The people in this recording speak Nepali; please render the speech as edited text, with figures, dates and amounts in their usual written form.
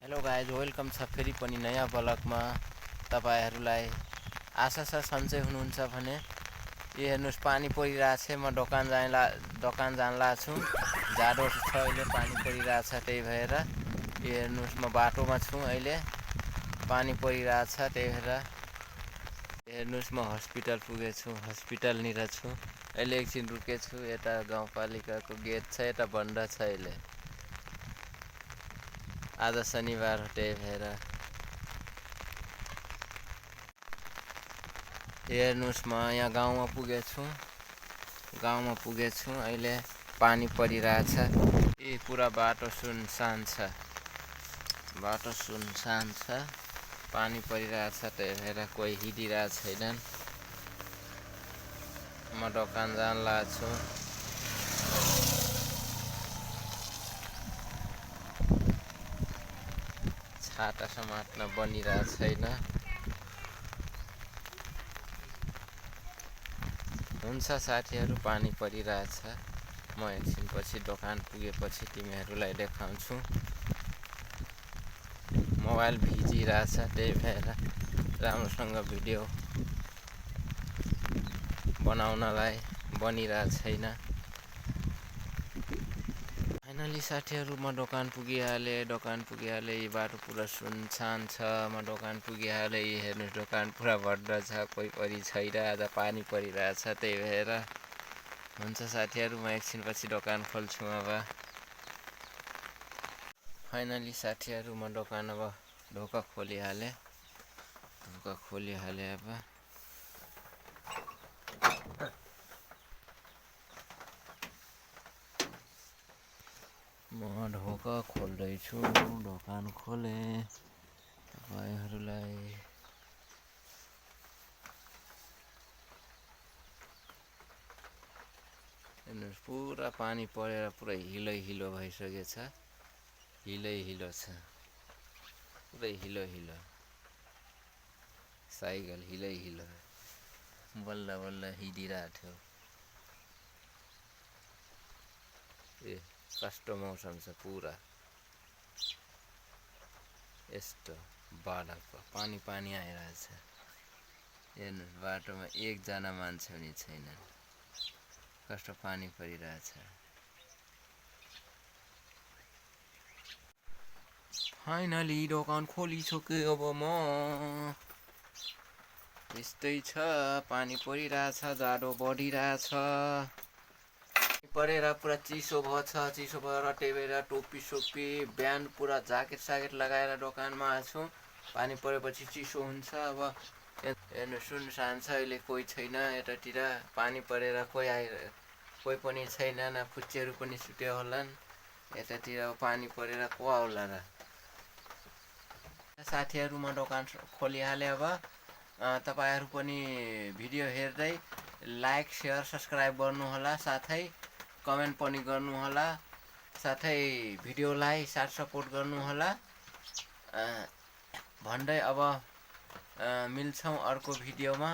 हेलो गाइज, वेलकम छ फेरि पनि नयाँ ब्लगमा। तपाईहरुलाई आशा छ सन्चै हुनुहुन्छ भने। यो हेर्नुस्, पानी परिरहेछ। म दोकान जानला छु। जाडो छ अहिले, पानी परिरहेछ, त्यही भएर। यो हेर्नुस्, म बाटोमा छु अहिले, पानी परिरहेछ, त्यही भएर। हेर्नुस्, म हस्पिटल पुगेछु, हस्पिटल निर छु अहिले। एकछिन रुकेछु। यता गाउँपालिकाको गेट छ, यता बन्द छ अहिले। आज शनिबार हो, त्यही भएर। हेर्नुस्, म यहाँ गाउँमा पुगेछु अहिले। पानी परिरहेछ। पुरा बाटो सुनसान छ, पानी परिरहेछ, त्यही भएर कोही हिँडिरहेको छैनन्। म दोकान जान लाग्छु। छाता समात्न बनिरहेको छैन। हुन्छ साथीहरू, पानी परिरहेछ। म एकछिनपछि दोकान पुगेपछि तिमीहरूलाई देखाउँछु। मोबाइल भिजिरहेछ, त्यही भएर राम्रोसँग भिडियो बनाउनलाई बनिरहेको छैन। फाइनली साथीहरू, म दोकान पुगिहालेँ। यी बाटो पुरा सुनसान छ। म दोकान पुगिहालेँ। हेर्नुहोस्, दोकान पुरा बन्द छ, कोही पनि छैन। आज पानी परिरहेछ, त्यही भएर। हुन्छ साथीहरू, म एकछिनपछि दोकान खोल्छु अब। फाइनली साथीहरू, म दोकान अब ढोका खोलिहालेँ। अब म ढोका खोल्दैछु। दोकान खोलेँ तपाईहरुलाई। हेर्नुहोस्, पुरा पानी परेर पुरा हिलो भइसकेछ। हिलो छ, पुरै हिलो। साइकल हिलो बल्ल हिँडिरहेको थियो। कस्तो मौसम छ, पुरा यस्तो बादलको पानी आइरहेछ। हेर्नुहोस्, बाटोमा एकजना मान्छे पनि छैनन्। कस्तो पानी परिरहेछ। फाइनली दोकान खोलिसके। अब म यस्तै छ, पानी परिरहेछ, जाडो बढिरहेछ। परेर पुरा चिसो भएर, त्यही भएर टोपी ब्यान्ड पुरा ज्याकेट लगाएर दोकानमा आछु। पानी परेपछि चिसो हुन्छ। अब हेर्नु, सुनसान छ अहिले, कोही छैन यतातिर। पानी परेर कोही पनि छैन, न फुच्चेहरू पनि सुत्यो होलान् यतातिर। पानी परेर को आउला र। साथीहरू, म दोकान खोलिहालेँ अब। तपाईहरु पनि भिडियो हेर्दै लाइक, शेयर, सब्स्क्राइब गर्नुहोला। साथै कमेन्ट पनि गर्नुहोला। साथै भिडियोलाई साथ सपोर्ट गर्नुहोला भन्दै अब मिल्छौँ अर्को भिडियोमा।